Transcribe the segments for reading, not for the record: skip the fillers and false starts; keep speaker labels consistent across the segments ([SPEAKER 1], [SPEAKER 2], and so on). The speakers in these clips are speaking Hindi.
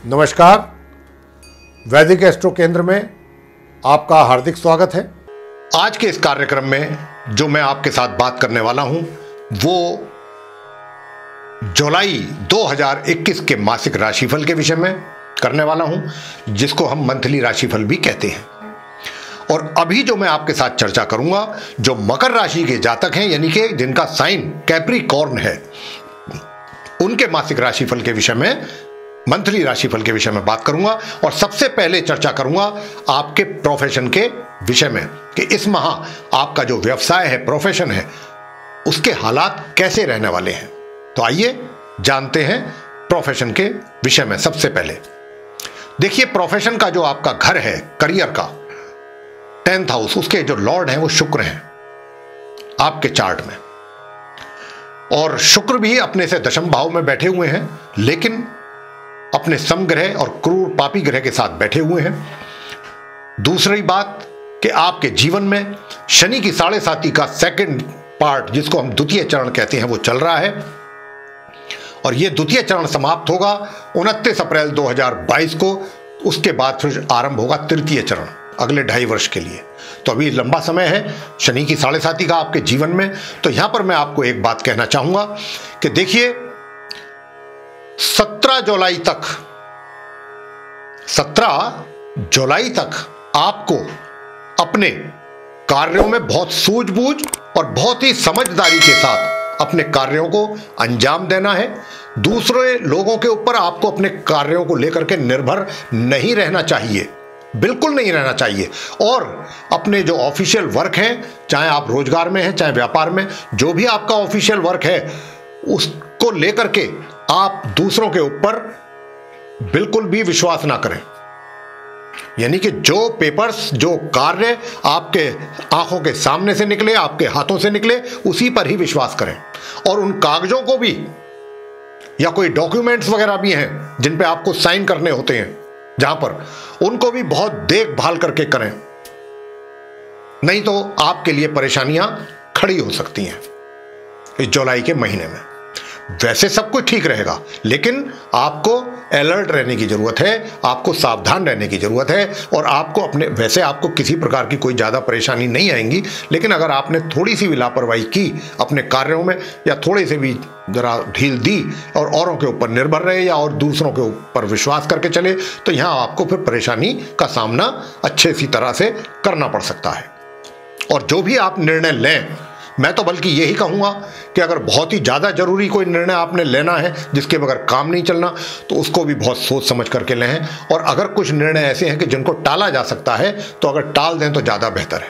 [SPEAKER 1] नमस्कार, वैदिक एस्ट्रो केंद्र में आपका हार्दिक स्वागत है। आज के इस कार्यक्रम में जो मैं आपके साथ बात करने वाला हूं वो जुलाई 2021 के मासिक राशिफल के विषय में करने वाला हूं, जिसको हम मंथली राशिफल भी कहते हैं। और अभी जो मैं आपके साथ चर्चा करूंगा, जो मकर राशि के जातक हैं, यानी कि जिनका साइन कैप्रिकॉर्न है, उनके मासिक राशिफल के विषय में, मंथली राशिफल के विषय में बात करूंगा। और सबसे पहले चर्चा करूंगा आपके प्रोफेशन के विषय में कि इस माह आपका जो व्यवसाय है, प्रोफेशन है, उसके हालात कैसे रहने वाले हैं। तो आइए जानते हैं प्रोफेशन के विषय में। सबसे पहले देखिए, प्रोफेशन का जो आपका घर है, करियर का 10th हाउस, उसके जो लॉर्ड हैं वो शुक्र हैं आपके चार्ट में। और शुक्र भी अपने से दशम भाव में बैठे हुए हैं, लेकिन अपने समग्रह और क्रूर पापी ग्रह के साथ बैठे हुए हैं। दूसरी बात कि आपके जीवन में शनि की 7.5 का सेकंड पार्ट, जिसको हम द्वितीय चरण कहते हैं, वो चल रहा है। और यह द्वितीय चरण समाप्त होगा 29 अप्रैल 2022 को। उसके बाद फिर आरंभ होगा तृतीय चरण अगले 2.5 वर्ष के लिए। तो अभी लंबा समय है शनि की 7.5 का आपके जीवन में। तो यहां पर मैं आपको एक बात कहना चाहूंगा कि देखिए, 17 जुलाई तक आपको अपने कार्यों में बहुत सूझबूझ और बहुत ही समझदारी के साथ अपने कार्यों को अंजाम देना है। दूसरे लोगों के ऊपर आपको अपने कार्यों को लेकर के निर्भर नहीं रहना चाहिए, बिल्कुल नहीं रहना चाहिए। और अपने जो ऑफिशियल वर्क है, चाहे आप रोजगार में हैं, चाहे व्यापार में, जो भी आपका ऑफिशियल वर्क है, उसको लेकर के आप दूसरों के ऊपर बिल्कुल भी विश्वास ना करें। यानी कि जो पेपर्स, जो कार्य आपके आंखों के सामने से निकले, आपके हाथों से निकले, उसी पर ही विश्वास करें। और उन कागजों को भी, या कोई डॉक्यूमेंट्स वगैरह भी हैं जिन पे आपको साइन करने होते हैं, जहां पर, उनको भी बहुत देखभाल करके करें, नहीं तो आपके लिए परेशानियां खड़ी हो सकती हैं इस जुलाई के महीने में। वैसे सब कुछ ठीक रहेगा, लेकिन आपको अलर्ट रहने की जरूरत है, आपको सावधान रहने की जरूरत है। और आपको वैसे आपको किसी प्रकार की कोई ज्यादा परेशानी नहीं आएगी, लेकिन अगर आपने थोड़ी सी भी लापरवाही की अपने कार्यों में, या थोड़े से भी जरा ढील दी और औरों के ऊपर निर्भर रहे, या और दूसरों के ऊपर विश्वास करके चले, तो यहां आपको फिर परेशानी का सामना अच्छे सी तरह से करना पड़ सकता है। और जो भी आप निर्णय लें, मैं तो बल्कि यही कहूंगा कि अगर बहुत ही ज्यादा जरूरी कोई निर्णय आपने लेना है जिसके बगैर काम नहीं चलना, तो उसको भी बहुत सोच समझ करके लें। और अगर कुछ निर्णय ऐसे हैं कि जिनको टाला जा सकता है, तो अगर टाल दें तो ज्यादा बेहतर है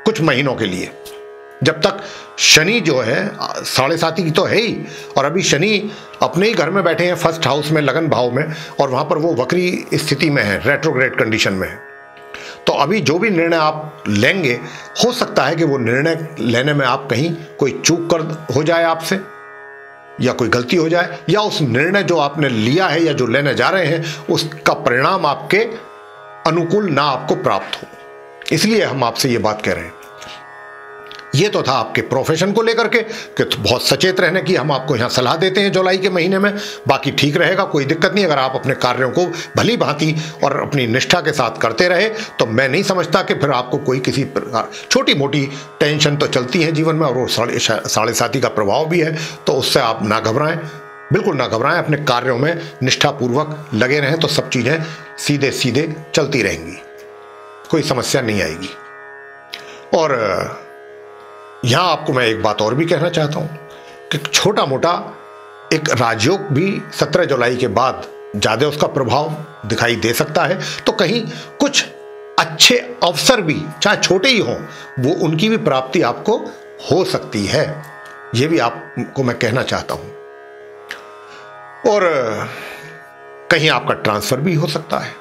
[SPEAKER 1] कुछ महीनों के लिए, जब तक शनि जो है 7.5 की तो है ही, और अभी शनि अपने ही घर में बैठे हैं, फर्स्ट हाउस में, लगन भाव में, और वहां पर वो वक्री स्थिति में है, रेट्रोग्रेड कंडीशन में है। तो अभी जो भी निर्णय आप लेंगे, हो सकता है कि वो निर्णय लेने में आप कहीं कोई चूक कर हो जाए आपसे, या कोई गलती हो जाए, या उस निर्णय जो आपने लिया है या जो लेने जा रहे हैं, उसका परिणाम आपके अनुकूल ना आपको प्राप्त हो। इसलिए हम आपसे ये बात कह रहे हैं। ये तो था आपके प्रोफेशन को लेकर के कि बहुत सचेत रहने की हम आपको यहाँ सलाह देते हैं जुलाई के महीने में। बाकी ठीक रहेगा, कोई दिक्कत नहीं। अगर आप अपने कार्यों को भली भांति और अपनी निष्ठा के साथ करते रहे, तो मैं नहीं समझता कि फिर आपको कोई किसी प्रकार, छोटी मोटी टेंशन तो चलती है जीवन में, और वो 7.5 का प्रभाव भी है, तो उससे आप ना घबराएं, बिल्कुल ना घबराएं। अपने कार्यों में निष्ठापूर्वक लगे रहें, तो सब चीज़ें सीधे सीधे चलती रहेंगी, कोई समस्या नहीं आएगी। और यहां आपको मैं एक बात और भी कहना चाहता हूं कि छोटा मोटा एक राजयोग भी 17 जुलाई के बाद ज्यादा उसका प्रभाव दिखाई दे सकता है। तो कहीं कुछ अच्छे अवसर भी, चाहे छोटे ही हों, वो उनकी भी प्राप्ति आपको हो सकती है। ये भी आपको मैं कहना चाहता हूं। और कहीं आपका ट्रांसफर भी हो सकता है,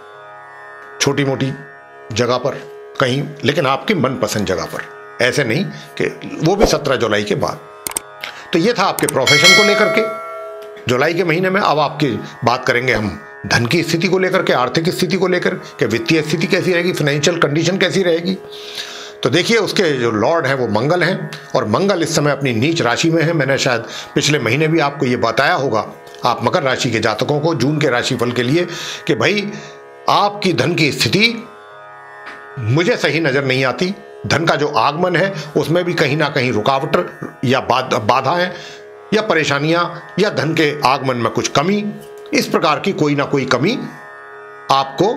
[SPEAKER 1] छोटी मोटी जगह पर कहीं, लेकिन आपकी मनपसंद जगह पर, ऐसे नहीं कि वो भी 17 जुलाई के बाद। तो ये था आपके प्रोफेशन को लेकर के जुलाई के महीने में। अब आपकी बात करेंगे हम धन की स्थिति को लेकर के, आर्थिक स्थिति को लेकर के, वित्तीय स्थिति कैसी रहेगी, फाइनेंशियल कंडीशन कैसी रहेगी। तो देखिए उसके जो लॉर्ड हैं वो मंगल हैं, और मंगल इस समय अपनी नीच राशि में है। मैंने शायद पिछले महीने भी आपको ये बताया होगा, आप मकर राशि के जातकों को, जून के राशिफल के लिए, कि भाई आपकी धन की स्थिति मुझे सही नजर नहीं आती। धन का जो आगमन है उसमें भी कहीं ना कहीं रुकावट या बाधाएं या परेशानियां या धन के आगमन में कुछ कमी, इस प्रकार की कोई ना कोई कमी आपको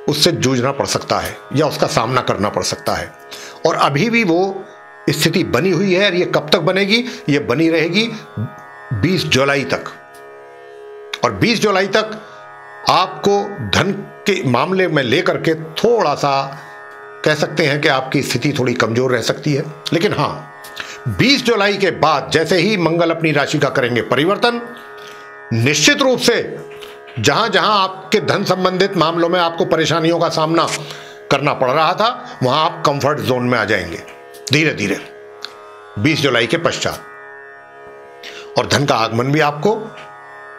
[SPEAKER 1] उससे जूझना पड़ सकता है या उसका सामना करना पड़ सकता है। और अभी भी वो स्थिति बनी हुई है, और ये कब तक बनेगी? ये बनी रहेगी 20 जुलाई तक। और 20 जुलाई तक आपको धन के मामले में लेकर के थोड़ा सा कह सकते हैं कि आपकी स्थिति थोड़ी कमजोर रह सकती है। लेकिन हां, 20 जुलाई के बाद जैसे ही मंगल अपनी राशि का करेंगे परिवर्तन, निश्चित रूप से जहां जहां आपके धन संबंधित मामलों में आपको परेशानियों का सामना करना पड़ रहा था, वहां आप कंफर्ट जोन में आ जाएंगे धीरे धीरे 20 जुलाई के पश्चात। और धन का आगमन भी आपको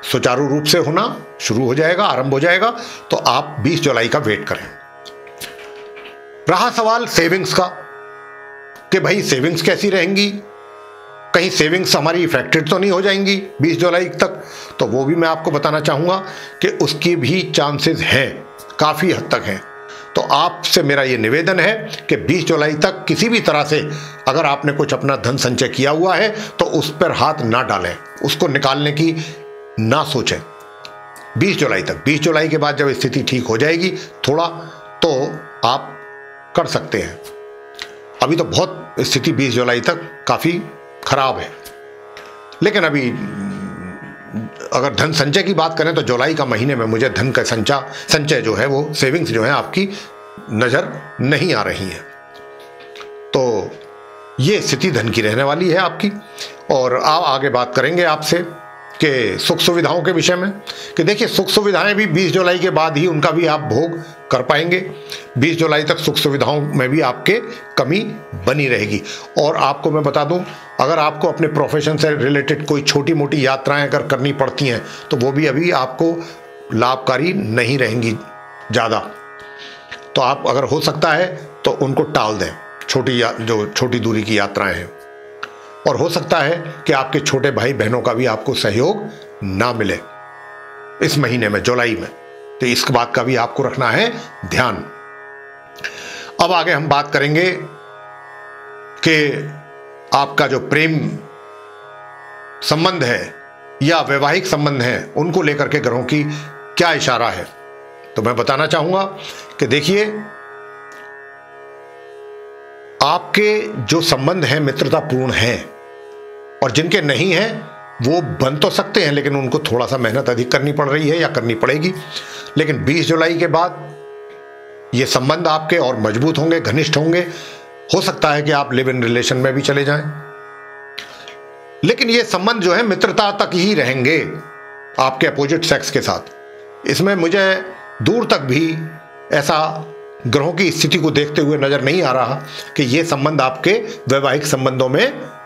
[SPEAKER 1] सुचारू रूप से होना शुरू हो जाएगा, आरंभ हो जाएगा। तो आप 20 जुलाई का वेट करें। रहा सवाल सेविंग्स का कि भाई सेविंग्स कैसी रहेंगी, कहीं सेविंग्स हमारी इफेक्टेड तो नहीं हो जाएंगी 20 जुलाई तक, तो वो भी मैं आपको बताना चाहूंगा कि उसकी भी चांसेस हैं, काफी हद तक हैं। तो आपसे मेरा ये निवेदन है कि 20 जुलाई तक किसी भी तरह से अगर आपने कुछ अपना धन संचय किया हुआ है तो उस पर हाथ ना डालें, उसको निकालने की ना सोचें 20 जुलाई तक। 20 जुलाई के बाद जब स्थिति ठीक हो जाएगी थोड़ा, तो आप कर सकते हैं। अभी तो बहुत स्थिति 20 जुलाई तक काफी खराब है। लेकिन अभी अगर धन संचय की बात करें तो जुलाई का महीने में मुझे धन का संचय जो है, वो सेविंग्स जो है आपकी नजर नहीं आ रही है। तो ये स्थिति धन की रहने वाली है आपकी। और आगे बात करेंगे आपसे कि सुख सुविधाओं के विषय में, कि देखिए सुख सुविधाएं भी 20 जुलाई के बाद ही उनका भी आप भोग कर पाएंगे। 20 जुलाई तक सुख सुविधाओं में भी आपके कमी बनी रहेगी। और आपको मैं बता दूं, अगर आपको अपने प्रोफेशन से रिलेटेड कोई छोटी मोटी यात्राएं अगर करनी पड़ती हैं तो वो भी अभी आपको लाभकारी नहीं रहेंगी ज़्यादा। तो आप अगर हो सकता है तो उनको टाल दें, जो छोटी दूरी की यात्राएं हैं। और हो सकता है कि आपके छोटे भाई बहनों का भी आपको सहयोग ना मिले इस महीने में, जुलाई में। तो इस बात का भी आपको रखना है ध्यान। अब आगे हम बात करेंगे कि आपका जो प्रेम संबंध है या वैवाहिक संबंध है, उनको लेकर के ग्रहों की क्या इशारा है। तो मैं बताना चाहूंगा कि देखिए, आपके जो संबंध हैं मित्रतापूर्ण हैं, और जिनके नहीं हैं वो बन तो सकते हैं, लेकिन उनको थोड़ा सा मेहनत अधिक करनी पड़ रही है या करनी पड़ेगी। लेकिन 20 जुलाई के बाद ये संबंध आपके और मजबूत होंगे, घनिष्ठ होंगे। हो सकता है कि आप लिव इन रिलेशन में भी चले जाएं, लेकिन ये संबंध जो है मित्रता तक ही रहेंगे आपके अपोजिट सेक्स के साथ। इसमें मुझे दूर तक भी ऐसा ग्रहों की स्थिति को देखते हुए नजर नहीं आ रहा कि ये संबंध आपके वैवाहिक संबंधों में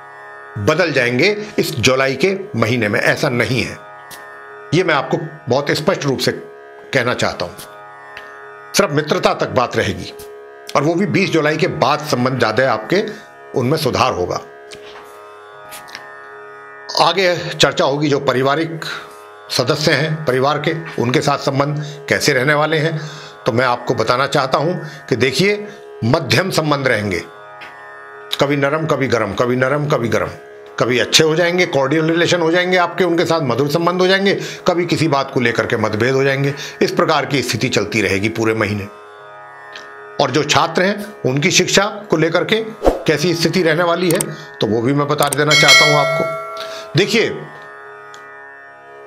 [SPEAKER 1] बदल जाएंगे इस जुलाई के महीने में। ऐसा नहीं है, ये मैं आपको बहुत स्पष्ट रूप से कहना चाहता हूं। सिर्फ मित्रता तक बात रहेगी, और वो भी 20 जुलाई के बाद संबंध ज्यादा आपके उनमें सुधार होगा। आगे चर्चा होगी जो पारिवारिक सदस्य हैं परिवार के, उनके साथ संबंध कैसे रहने वाले हैं। तो मैं आपको बताना चाहता हूं कि देखिए, मध्यम संबंध रहेंगे, कभी नरम कभी गरम, कभी नरम कभी गरम। कभी अच्छे हो जाएंगे, कॉर्डियल रिलेशन हो जाएंगे आपके उनके साथ, मधुर संबंध हो जाएंगे, कभी किसी बात को लेकर के मतभेद हो जाएंगे। इस प्रकार की स्थिति चलती रहेगी पूरे महीने। और जो छात्र हैं उनकी शिक्षा को लेकर के कैसी स्थिति रहने वाली है, तो वो भी मैं बता देना चाहता हूं आपको। देखिए,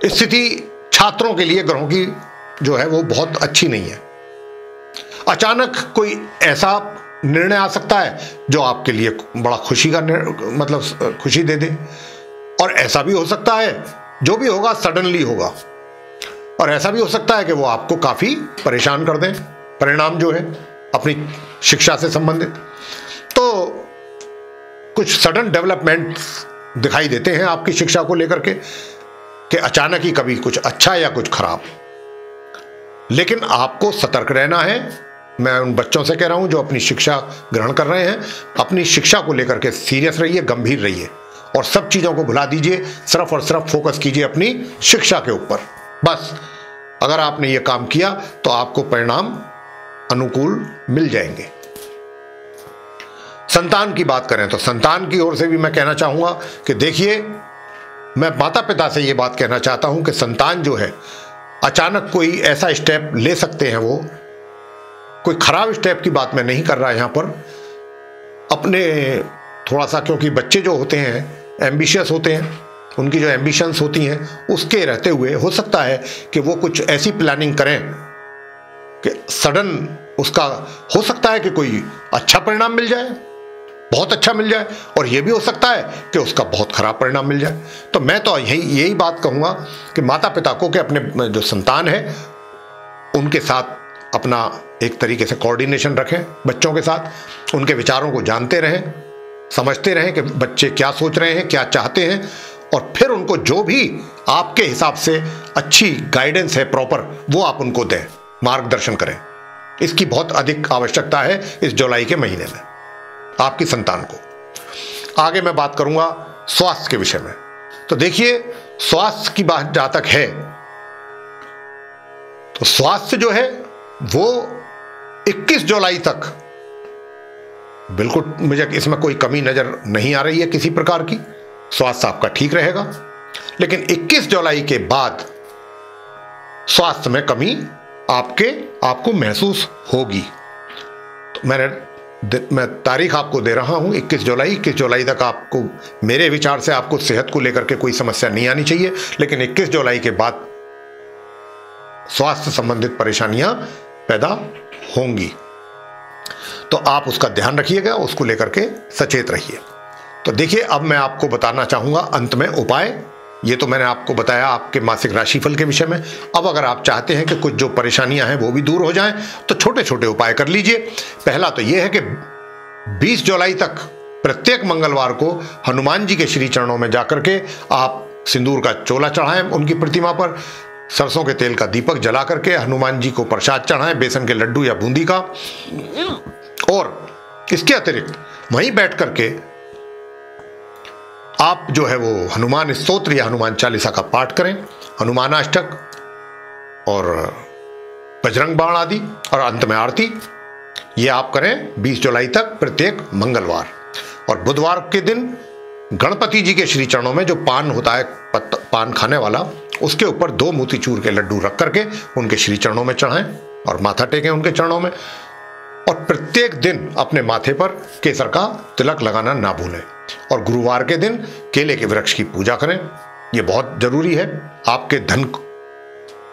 [SPEAKER 1] स्थिति छात्रों के लिए ग्रहों की जो है वो बहुत अच्छी नहीं है। अचानक कोई ऐसा निर्णय आ सकता है जो आपके लिए बड़ा खुशी का मतलब खुशी दे दे, और ऐसा भी हो सकता है जो भी होगा सडनली होगा, और ऐसा भी हो सकता है कि वो आपको काफी परेशान कर दें परिणाम जो है अपनी शिक्षा से संबंधित। तो कुछ सडन डेवलपमेंट दिखाई देते हैं आपकी शिक्षा को लेकर के, कि अचानक ही कभी कुछ अच्छा या कुछ खराब। लेकिन आपको सतर्क रहना है, मैं उन बच्चों से कह रहा हूं जो अपनी शिक्षा ग्रहण कर रहे हैं, अपनी शिक्षा को लेकर के सीरियस रहिए, गंभीर रहिए और सब चीज़ों को भुला दीजिए, सिर्फ और सिर्फ फोकस कीजिए अपनी शिक्षा के ऊपर। बस अगर आपने ये काम किया तो आपको परिणाम अनुकूल मिल जाएंगे। संतान की बात करें तो संतान की ओर से भी मैं कहना चाहूंगा कि देखिए, मैं माता पिता से ये बात कहना चाहता हूं कि संतान जो है अचानक कोई ऐसा स्टेप ले सकते हैं, वो कोई खराब स्टेप की बात मैं नहीं कर रहा यहां पर, अपने थोड़ा सा, क्योंकि बच्चे जो होते हैं एम्बिशियस होते हैं, उनकी जो एम्बिशंस होती हैं उसके रहते हुए हो सकता है कि वो कुछ ऐसी प्लानिंग करें कि सडन उसका हो सकता है कि कोई अच्छा परिणाम मिल जाए, बहुत अच्छा मिल जाए, और यह भी हो सकता है कि उसका बहुत खराब परिणाम मिल जाए। तो मैं तो यही बात कहूंगा कि माता पिता को कि अपने जो संतान है उनके साथ अपना एक तरीके से कोऑर्डिनेशन रखें, बच्चों के साथ उनके विचारों को जानते रहें, समझते रहें कि बच्चे क्या सोच रहे हैं, क्या चाहते हैं, और फिर उनको जो भी आपके हिसाब से अच्छी गाइडेंस है प्रॉपर, वो आप उनको दें, मार्गदर्शन करें। इसकी बहुत अधिक आवश्यकता है इस जुलाई के महीने में आपकी संतान को। आगे मैं बात करूंगा स्वास्थ्य के विषय में। तो देखिए, स्वास्थ्य की बात जहां तक है तो स्वास्थ्य जो है वो 21 जुलाई तक बिल्कुल, मुझे इसमें कोई कमी नजर नहीं आ रही है किसी प्रकार की, स्वास्थ्य आपका ठीक रहेगा। लेकिन 21 जुलाई के बाद स्वास्थ्य में कमी आपको महसूस होगी। तो मैं तारीख आपको दे रहा हूं 21 जुलाई तक आपको, मेरे विचार से आपको सेहत को लेकर के कोई समस्या नहीं आनी चाहिए, लेकिन 21 जुलाई के बाद स्वास्थ्य संबंधित परेशानियां पैदा होंगी। तो आप उसका ध्यान रखिएगा, उसको लेकर के सचेत रहिए। तो देखिए, अब मैं आपको बताना चाहूंगा अंत में उपाय। ये तो मैंने आपको बताया आपके मासिक राशिफल के विषय में। अब अगर आप चाहते हैं कि कुछ जो परेशानियां हैं वो भी दूर हो जाएं, तो छोटे छोटे उपाय कर लीजिए। पहला तो यह है कि 20 जुलाई तक प्रत्येक मंगलवार को हनुमान जी के श्री चरणों में जाकर के आप सिंदूर का चोला चढ़ाएं, उनकी प्रतिमा पर सरसों के तेल का दीपक जला करके हनुमान जी को प्रसाद चढ़ाएं, बेसन के लड्डू या बूंदी का। और इसके अतिरिक्त वहीं बैठ करके आप जो है वो हनुमान स्तोत्र या हनुमान चालीसा का पाठ करें, हनुमान अष्टक और बजरंग बाण आदि, और अंत में आरती। ये आप करें 20 जुलाई तक प्रत्येक मंगलवार। और बुधवार के दिन गणपति जी के श्री चरणों में जो पान होता है, पान खाने वाला, उसके ऊपर 2 मोतीचूर के लड्डू रख करके उनके श्री चरणों में चढ़ाएं और माथा टेकें उनके चरणों में। और प्रत्येक दिन अपने माथे पर केसर का तिलक लगाना ना भूलें। और गुरुवार के दिन केले के वृक्ष की पूजा करें, यह बहुत जरूरी है आपके धन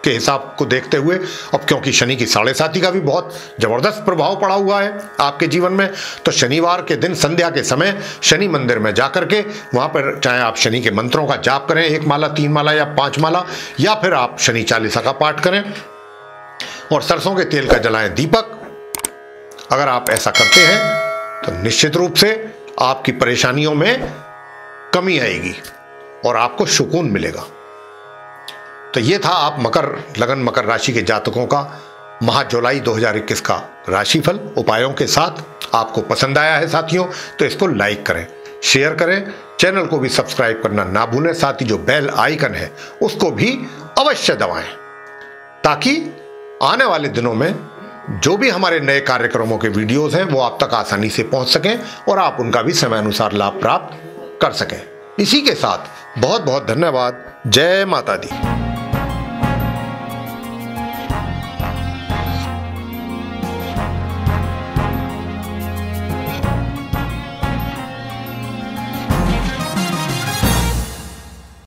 [SPEAKER 1] के हिसाब को देखते हुए। अब क्योंकि शनि की 7.5 का भी बहुत जबरदस्त प्रभाव पड़ा हुआ है आपके जीवन में, तो शनिवार के दिन संध्या के समय शनि मंदिर में जाकर के वहां पर चाहे आप शनि के मंत्रों का जाप करें, 1 माला, 3 माला या 5 माला, या फिर आप शनि चालीसा का पाठ करें और सरसों के तेल का जलाएं दीपक। अगर आप ऐसा करते हैं तो निश्चित रूप से आपकी परेशानियों में कमी आएगी और आपको सुकून मिलेगा। तो ये था आप लगन मकर राशि के जातकों का माह जुलाई 2021 का राशिफल उपायों के साथ। आपको पसंद आया है साथियों तो इसको लाइक करें, शेयर करें, चैनल को भी सब्सक्राइब करना ना भूलें। साथ ही जो बेल आइकन है उसको भी अवश्य दबाएं, ताकि आने वाले दिनों में जो भी हमारे नए कार्यक्रमों के वीडियोस हैं वो आप तक आसानी से पहुंच सकें और आप उनका भी समय अनुसार लाभ प्राप्त कर सकें। इसी के साथ बहुत बहुत धन्यवाद। जय माता दी।